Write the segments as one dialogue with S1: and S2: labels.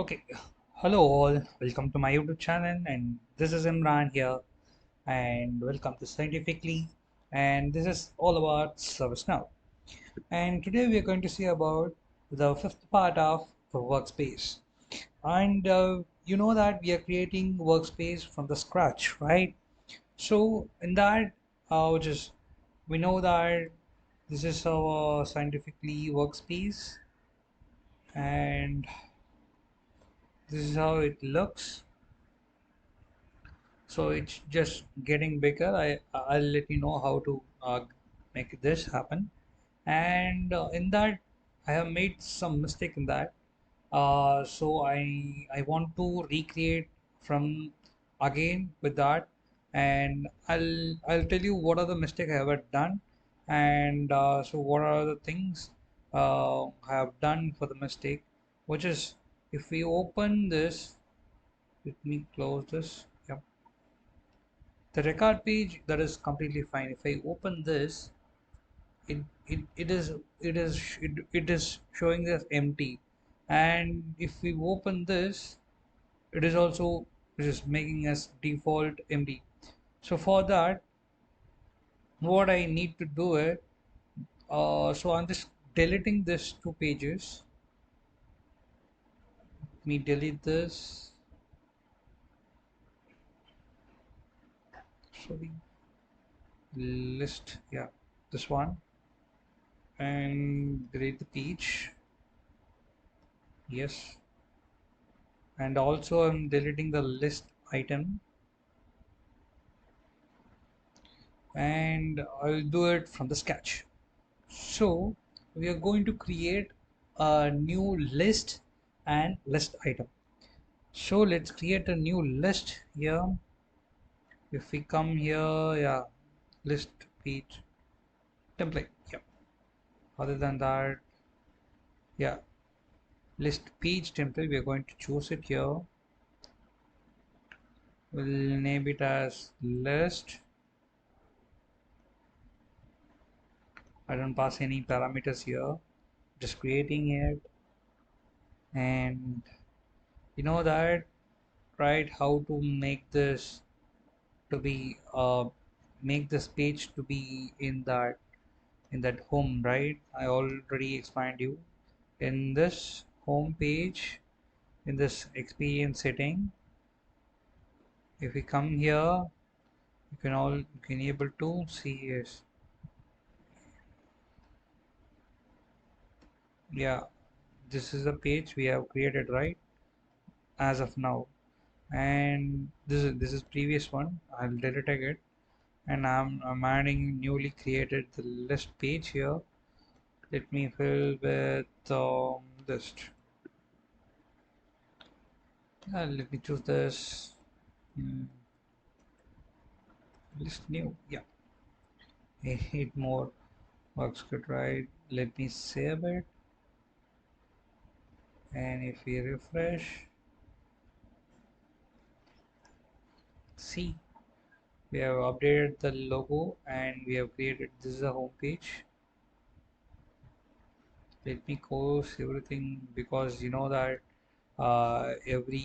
S1: Okay, hello all, welcome to my YouTube channel, and this is Imran here, and welcome to Scientifically, and this is all about ServiceNow. And today we are going to see about the fifth part of the workspace. And you know that we are creating workspace from the scratch, right? So in that, which is we know that this is our Scientifically workspace, and this is how it looks. So it's just getting bigger. I'll let you know how to make this happen. And in that I have made some mistake in that. So I want to recreate from again with that, and I'll tell you what are the mistake I have done, and so what are the things I have done for the mistake, which is, if we open this, let me close this. Yeah, the record page, that is completely fine. If I open this, it is showing this empty, and if we open this, it is also just making us default empty. So for that, what I need to do it, so I'm just deleting this two pages. Let me delete this. Sorry, list, yeah, this one, and delete the page. Yes, and also I'm deleting the list item, and I'll do it from the sketch. So we are going to create a new list and list item. So let's create a new list here. If we come here, yeah, list page template, yeah. Other than that, yeah, list page template, we are going to choose it here. We'll name it as list. I don't pass any parameters here, just creating it. And you know that, right, how to make this to be make this page to be in that home, right? I already explained you in this home page, in this experience setting. If we come here, you can able to see, yes, yeah, this is the page we have created, right, as of now. And this is previous one. I'll delete it, and I'm adding newly created the list page here. Let me fill with list. Let me choose this. Hmm, list new. Yeah, it more works good, right? Let me save it, and if we refresh, see, we have updated the logo and we have created, this is a home page. Let me close everything, because you know that every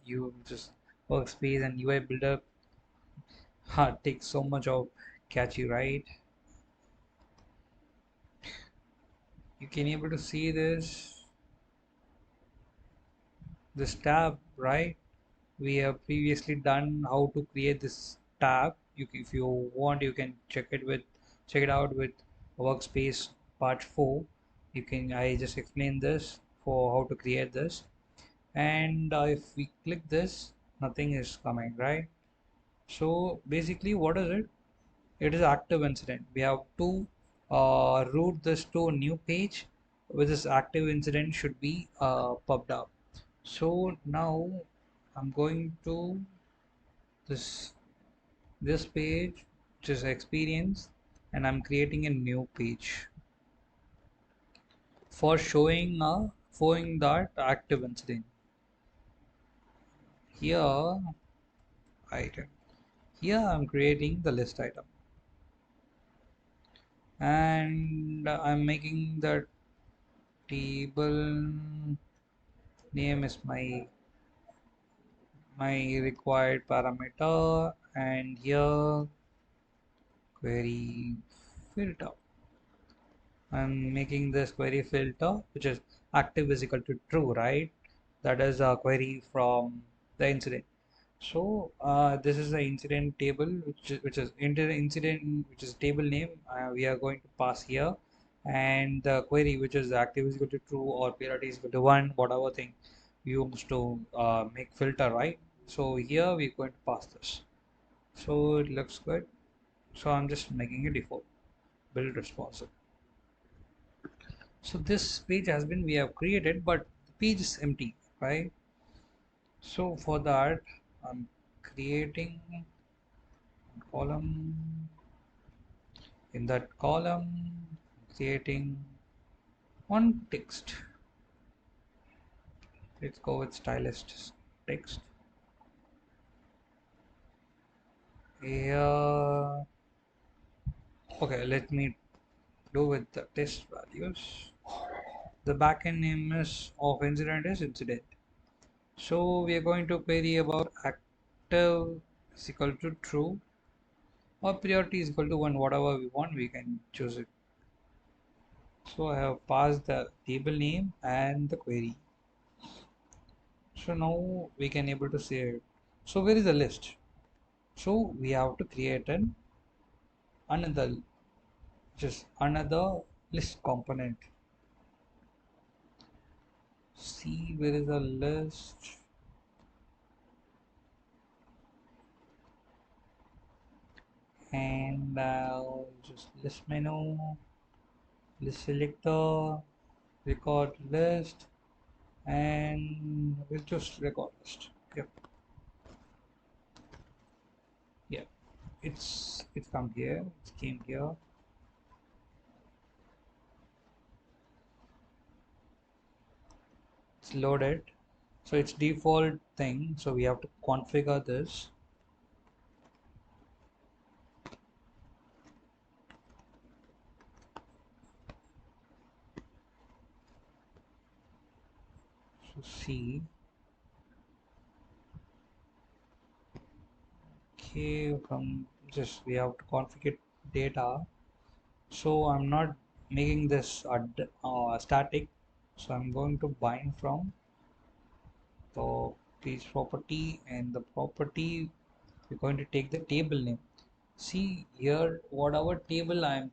S1: you just workspace and UI builder takes so much of catchy, right? You can able to see this tab, right? We have previously done how to create this tab. If you want, you can check it out with workspace part 4. You can, I just explain this for how to create this. And if we click this, nothing is coming, right? So basically, what is it? It is active incident. We have to route this to a new page with this active incident should be popped up. So now I'm going to this this page, which is experience, and I'm creating a new page for showing that active incident. Here item. Here I'm creating the list item, and I'm making the table name is my required parameter, and here query filter. I'm making this query filter, which is active is equal to true, right? That is a query from the incident. So this is the incident table, which is incident, which is table name. We are going to pass here, and the query, which is active is equal to true or period is equal to 1, whatever thing you used to make filter, right? So here we're going to pass this. So it looks good. So I'm just making a default build responsive. So this page has been we have created, but the page is empty, right? So for that, I'm creating a column. In that column, creating one text. Let's go with stylist text. Here, okay, let me do with the test values. The backend name is of incident is incident. So we are going to query about active is equal to true or priority is equal to 1, whatever we want we can choose it. So I have passed the table name and the query. So now we can able to see it. So where is the list? So we have to create another just another list component. See where is the list, and just list menu, list selector, record list, and we'll just record list. Yep. Yeah, it's come here, it came here. It's loaded, so it's default thing, so we have to configure this. So see, okay, from just we have to configure data. So I'm not making this static, so I'm going to bind from the page property, and the property we're going to take the table name. See here, whatever table I'm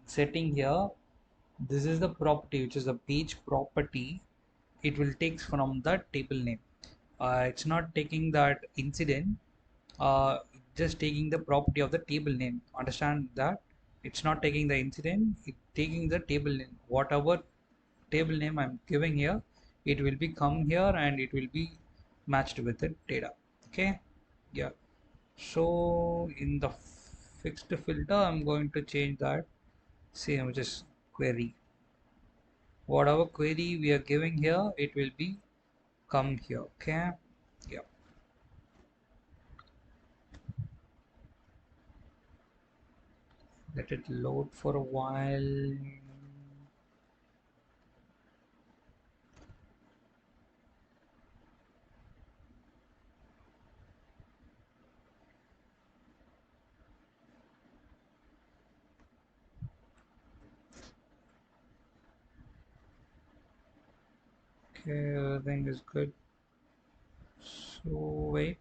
S1: setting here, this is the property, which is the page property. It will take from the table name. It's not taking that incident, uh, just taking the property of the table name. Understand that it's not taking the incident, it's taking the table name. Whatever table name I'm giving here, it will be come here and it will be matched with the data. Okay, yeah. So in the fixed filter, I'm going to change that same, which is query. Whatever query we are giving here, it will be come here. Okay, yeah. Let it load for a while. Okay, everything is good. So wait.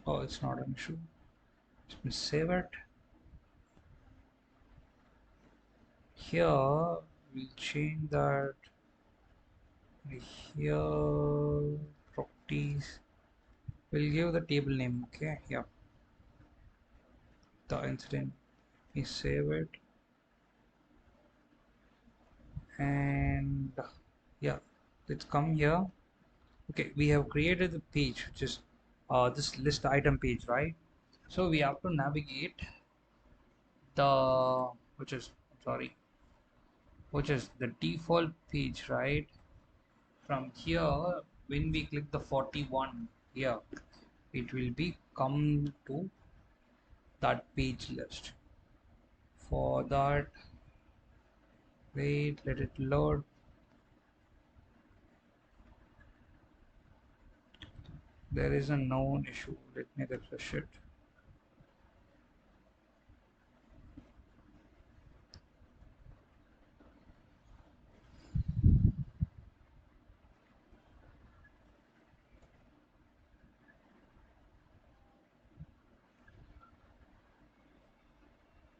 S1: Oh, it's not an issue. Let me save it. Here we'll change that. Here properties. We'll give the table name. Okay, yeah. The incident. We save it, and yeah, let's come here. Okay, we have created the page, which is this list item page, right? So we have to navigate the which is sorry, which is the default page, right? From here, when we click the 41 here, it will be come to that page list. For that, Wait, let it load. There is a known issue. Let me refresh it.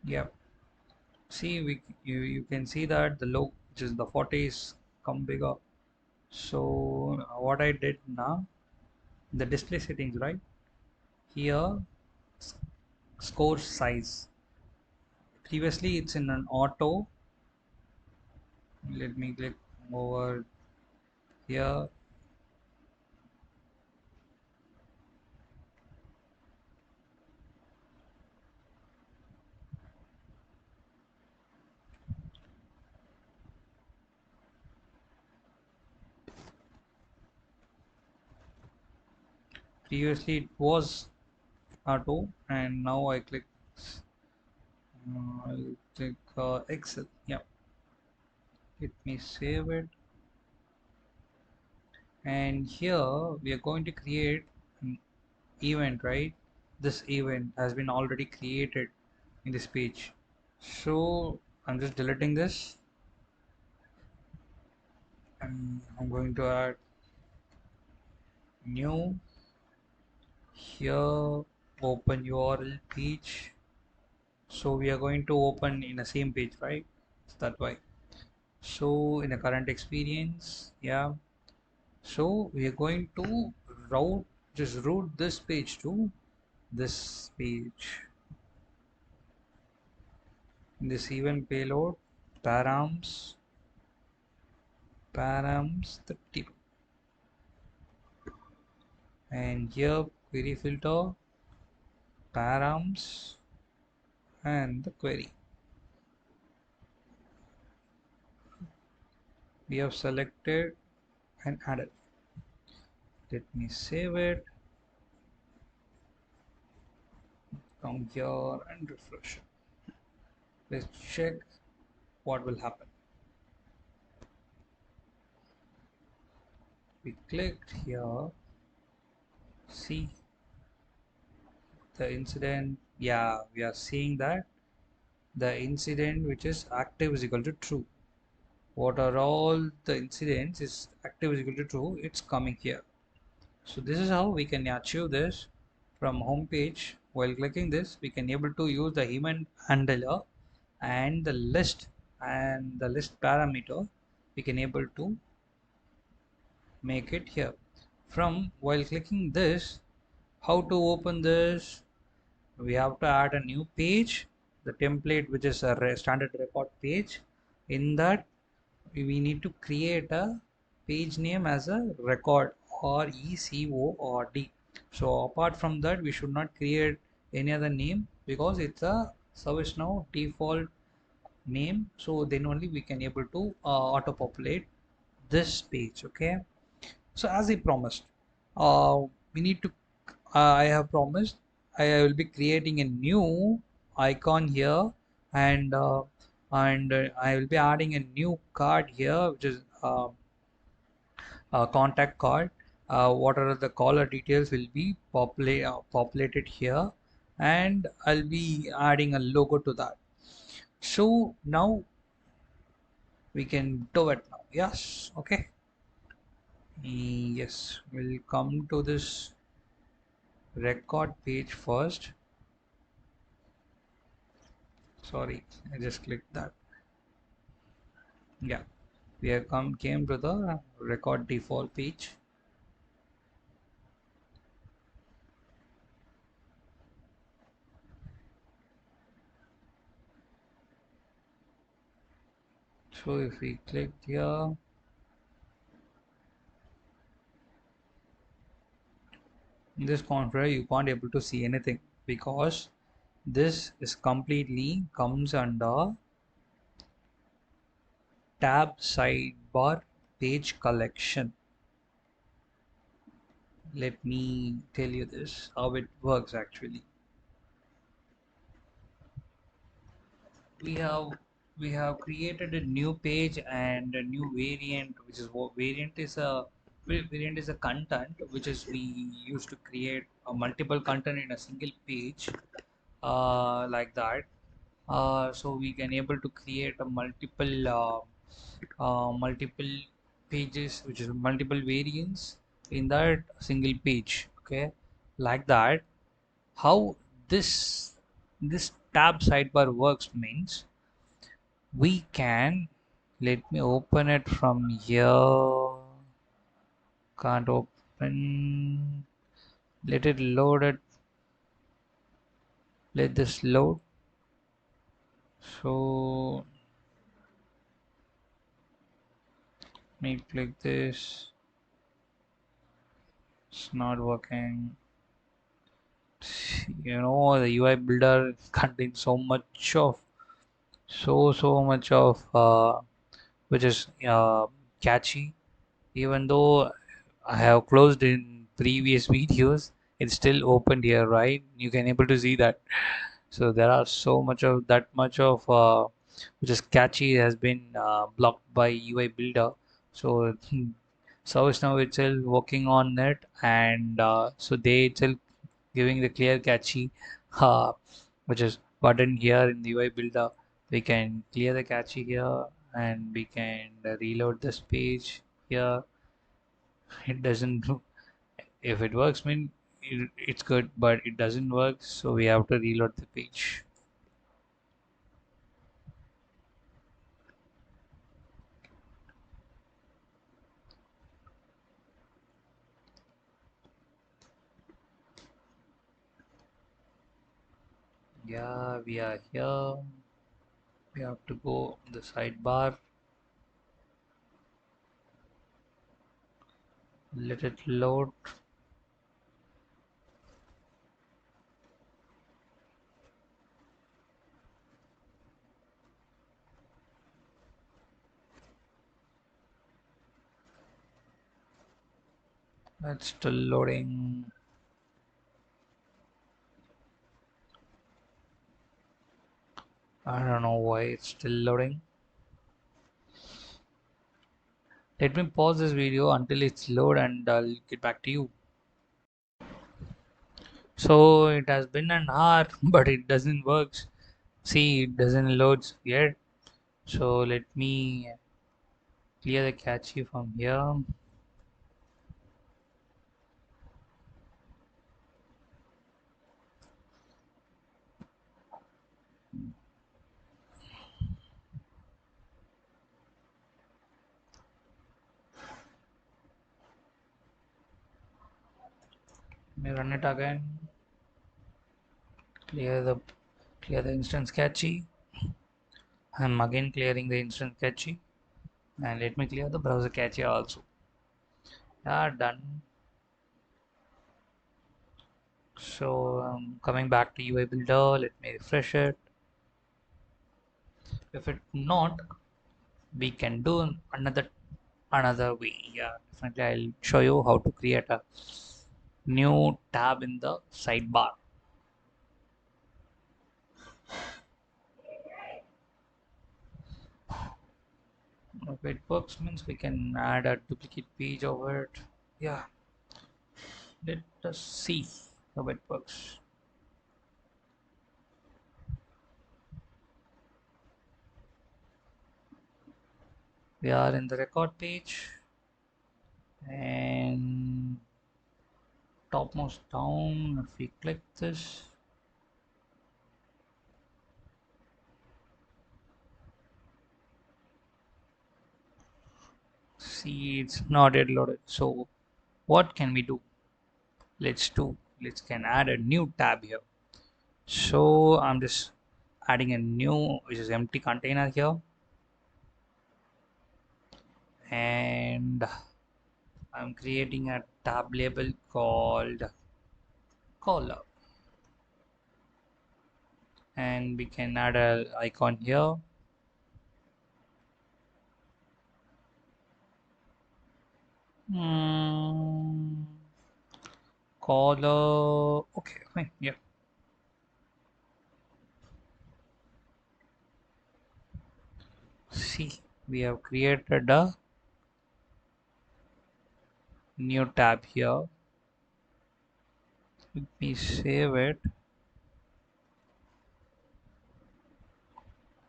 S1: Yep. See, you can see that the low, which is the 40 is come bigger. So what I did now, the display settings, right here, score size. Previously it's in an auto. Let me click over here. Previously it was auto, and now I click I'll click Excel. Yeah, let me save it. And here we are going to create an event, right? This event has been already created in this page. So I'm just deleting this, and I'm going to add new here, open URL page. So we are going to open in the same page, right? So that's why. So in the current experience, yeah. So we are going to route this page to this page. This event payload params the tip, and here query filter params and the query. We have selected and added. Let me save it. Come here and refresh it. Let's check what will happen. We clicked here. See the incident. Yeah, we are seeing that the incident which is active is equal to true. What are all the incidents is active is equal to true, it's coming here. So this is how we can achieve this from home page. While clicking this, we can able to use the event handler and the list parameter. We can able to make it here. From while clicking this, how to open this? We have to add a new page, the template which is a standard record page. In that we need to create a page name as a record or ECORD. So apart from that, we should not create any other name because it's a ServiceNow default name. So then only we can able to auto populate this page. Okay. So as I promised, we need to. I have promised I will be creating a new icon here, and I will be adding a new card here, which is contact card. What are the caller details will be populated here, and I'll be adding a logo to that. So now we can do it now. Yes, okay. Yes, we'll come to this record page first. Sorry, I just clicked that. Yeah, we have came to the record default page. So if we click here, in this corner you can't able to see anything because this is completely comes under tab sidebar page collection. Let me tell you this how it works actually. We have we have created a new page and a new variant, which is what variant is a content which is we used to create a multiple content in a single page, like that. So we can able to create a multiple pages, which is multiple variants in that single page. Okay, like that. How this tab sidebar works means we can, let me open it from here. Can't open. Let it load it. Let this load. So me click this. It's not working. The UI builder contains so much of which is catchy. Even though I have closed in previous videos, it's still opened here, right? You can able to see that. So there are so much of that much of which is catchy has been blocked by UI builder. So ServiceNow itself working on it, and so they itself giving the clear catchy uh, which is button here in the UI builder. We can clear the catchy here, and we can reload this page here. It doesn't do. If it works, mean it's good, but it doesn't work, so we have to reload the page. Yeah, we are here. We have to go on the sidebar. Let it load. It's still loading. I don't know why it's still loading. Let me pause this video until it's load, and I'll get back to you. So it has been an hour, but it doesn't work. See, it doesn't load yet. So let me clear the cache from here. Let me run it again. Clear the instance cache. I'm again clearing the instance cache, and let me clear the browser cache also. Yeah, done. So coming back to UI builder, let me refresh it. If it not, we can do another way. Yeah, definitely I'll show you how to create a new tab in the sidebar. If it works means we can add a duplicate page over it. Yeah, let us see how it works. We are in the record page, and topmost down, if we click this, see it's not yet loaded. So what can we do? Let's can add a new tab here. So I'm just adding a new, which is empty container here, and I'm creating a tab label called color, and we can add a icon here. Hmm, color, okay, fine, yeah. See, we have created a new tab here. Let me save it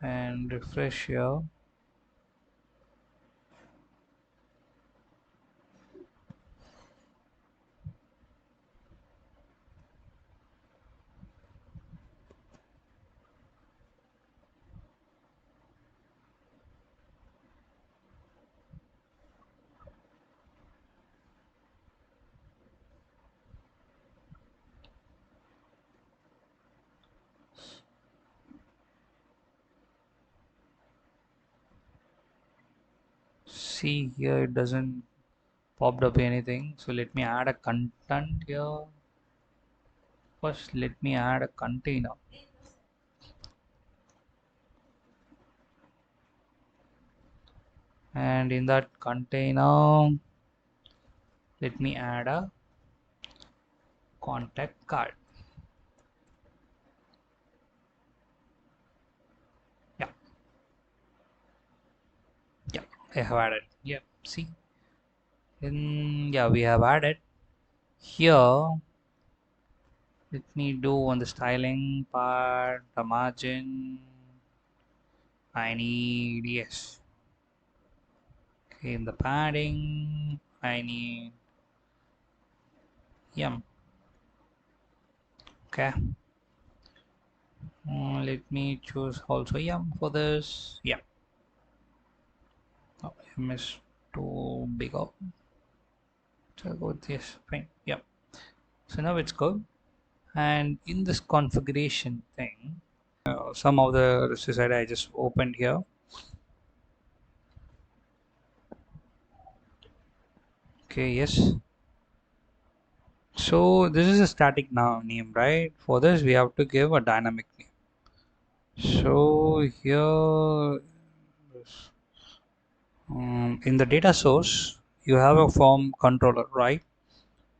S1: and refresh here. See here, it doesn't popped up anything. So let me add a content here. First, let me add a container. And in that container, let me add a contact card. Yeah, yeah, I have added. Yeah, see, yeah, we have added here. Let me do on the styling part, the margin. I need yes. Okay, in the padding, I need yum. Okay. Let me choose also yum for this. Yeah. Oh, M is too big up. So go with this. Fine. Yep. So now it's good. And in this configuration thing, some of the side I just opened here. Okay. Yes. So this is a static now name, right? For this, we have to give a dynamic name. So here, in the data source, you have a form controller, right?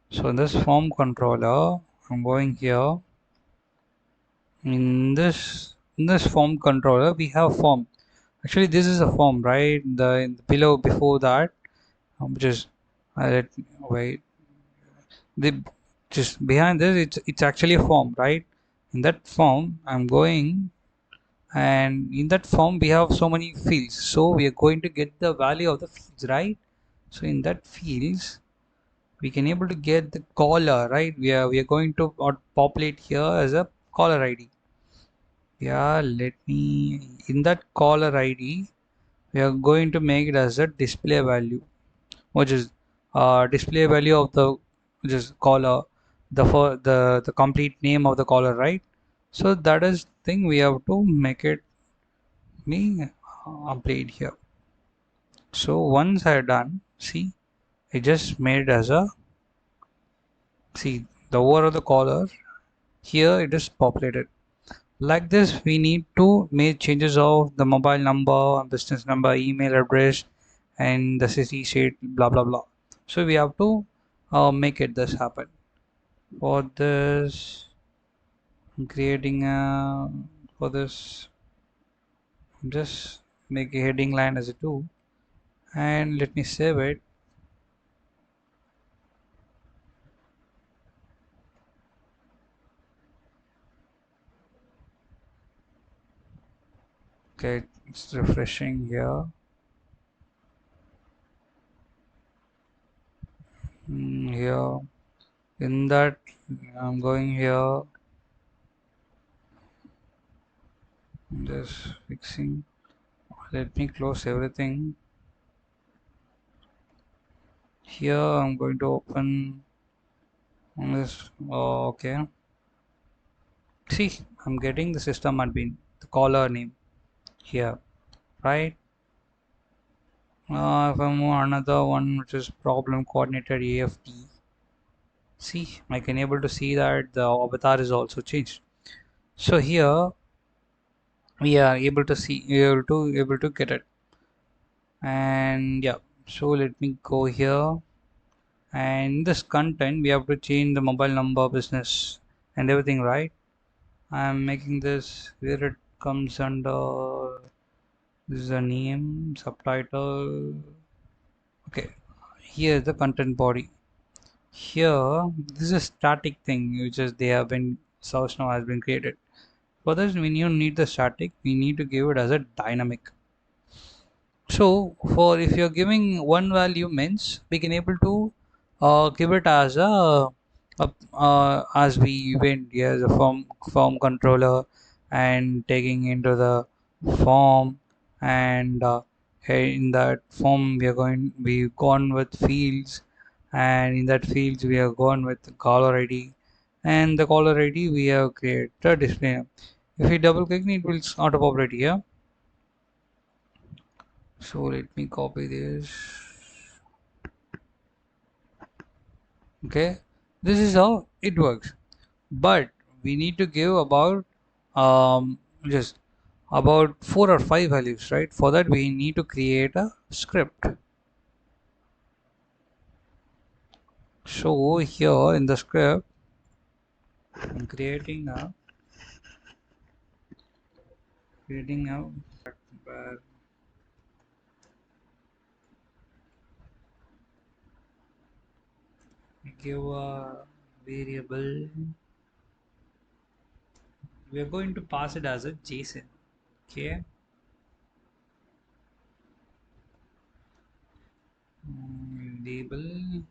S1: So in this form controller, I'm going here. In this form controller, we have form. Actually, this is a form, right? The below before that, which is let wait. The just behind this, it's actually a form, right? In that form, I'm going, and in that form we have so many fields. So we are going to get the value of the fields, right? So in that fields, we can able to get the caller, right? We are going to populate here as a caller ID. Yeah, let me in that caller ID we are going to make it as a display value, which is display value of the which is caller, the complete name of the caller, right? So that is thing we have to make it me update here. So once I done, see, I just made it as a see the over of the caller here it is populated. Like this, we need to make changes of the mobile number, business number, email address, and the city, state, blah blah blah. So we have to make it this happen. For this, I'm creating a for this, just make a heading line as a 2, and let me save it. Okay, it's refreshing here. Here in that, I'm going here. Just fixing. Let me close everything. Here I'm going to open this. Oh, okay. See, I'm getting the system admin, the caller name here, right? If I move another one, which is problem coordinator AFT. See, I can able to see that the avatar is also changed. So here we are able to see able to get it. And yeah, so let me go here. And this content we have to change the mobile number, business, and everything, right? I'm making this where it comes under This is a name, subtitle. Okay, here is the content body. Here, this is a static thing which is they have been ServiceNow has been created. For this, when you need the static, we need to give it as a dynamic. So for if you're giving one value means we can able to give it as as we went as a form controller and taking into the form and in that form we gone with fields, and in that fields we have gone with caller ID, and the caller ID we have created a display. If we double click it will auto populate here. So let me copy this. Okay, this is how it works, but we need to give about just about 4 or 5 values, right? For that we need to create a script. So here in the script I'm creating a where we give a variable. We are going to pass it as a JSON. Okay. Label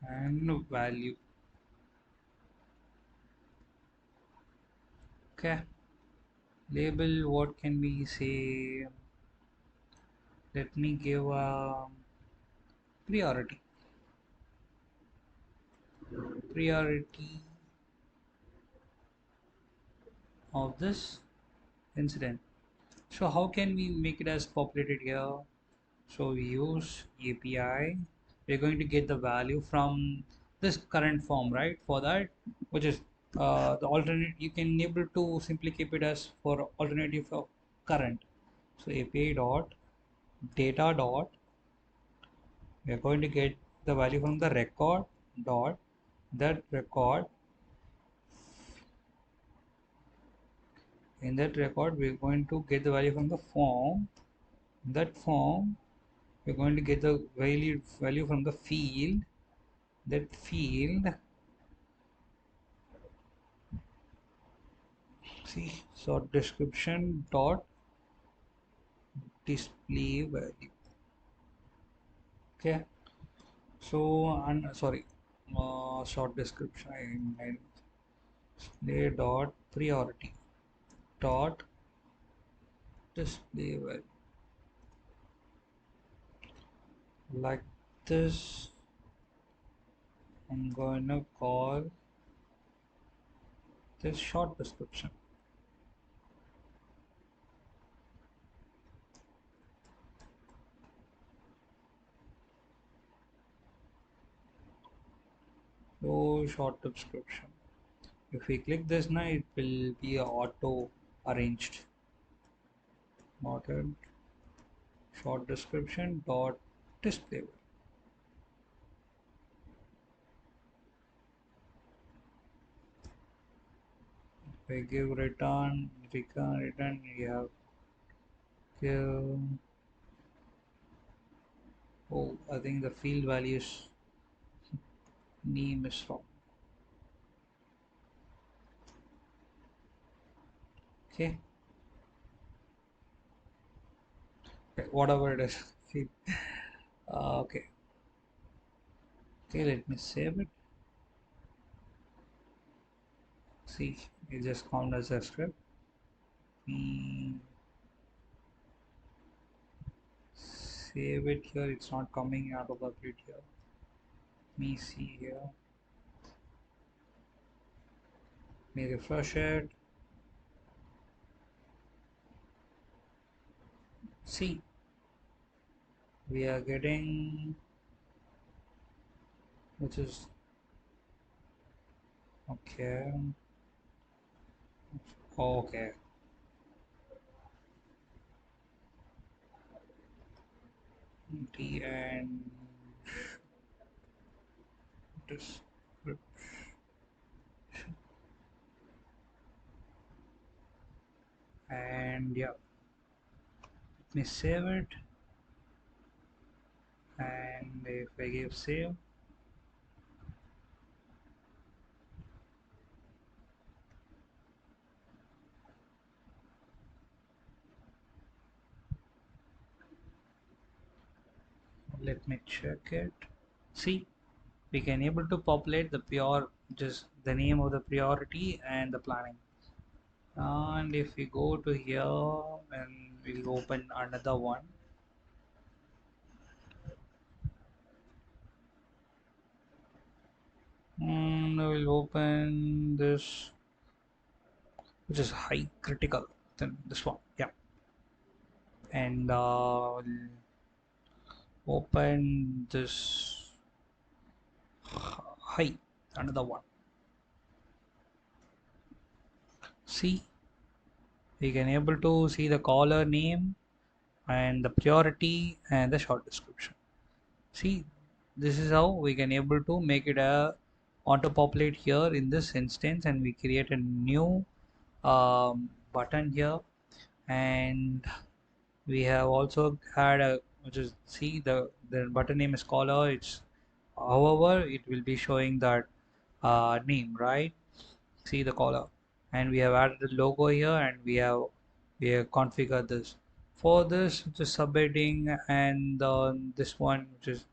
S1: and value. Okay, label, what can we say? Let me give a priority of this incident. So how can we make it as populated here? So we use API. We're going to get the value from this current form, right? For that, which is the alternate, you can able to simply keep it as for alternative of current. So API dot data dot, we are going to get the value from the record dot that record. In that record we're going to get the value from the form. In that form we're going to get the value from the field. That field, see, sort description dot display value. Okay, so and sorry, short description I meant display dot priority dot display value, like this. I'm going to call this short description. So short description. If we click this now, it will be auto arranged. Ordered short description dot display. We give return. We have give. Oh, I think the field values name is wrong. Okay. Okay, whatever it is. Okay. Okay, let me save it. See, it just counted as a script. We save it here. It's not coming out of the grid here. Me see here. Me refresh it. See, we are getting, which is okay. Okay. D and And yeah, let me save it, and if I give save, let me check it. See, we can able to populate the pure, just the name of the priority and the planning. And if we go to here and we'll open another one, we'll open this which is high critical, then this one, yeah. And we'll open this high, another one. See, we can able to see the caller name and the priority and the short description. See, this is how we can able to make it a auto populate here in this instance, and we create a new button here. And we have also had a, which is, see, the button name is caller. It's, however, it will be showing that name, right? See the caller, and we have added the logo here, and we have configured this. For this, which is subheading, and this one which is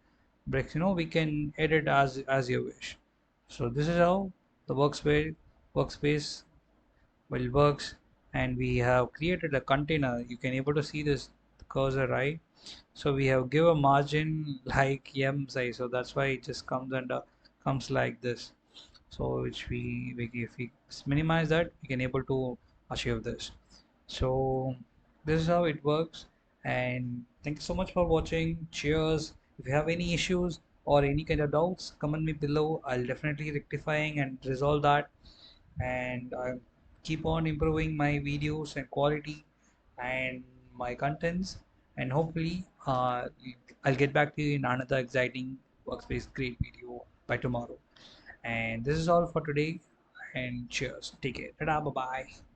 S1: breaks, we can edit as you wish. So this is how the workspace will works. And we have created a container. You can able to see this cursor, right? So we have give a margin like m size, so that's why it just comes under, comes like this. So which we if we minimize that, we can able to achieve this. So this is how it works. And thank you so much for watching. Cheers. If you have any issues or any kind of doubts, comment me below. I'll definitely rectifying and resolve that. And I keep on improving my videos and quality and my contents. And hopefully I'll get back to you in another exciting workspace great video by tomorrow. And this is all for today. And cheers. Take care. Ta-da, bye bye.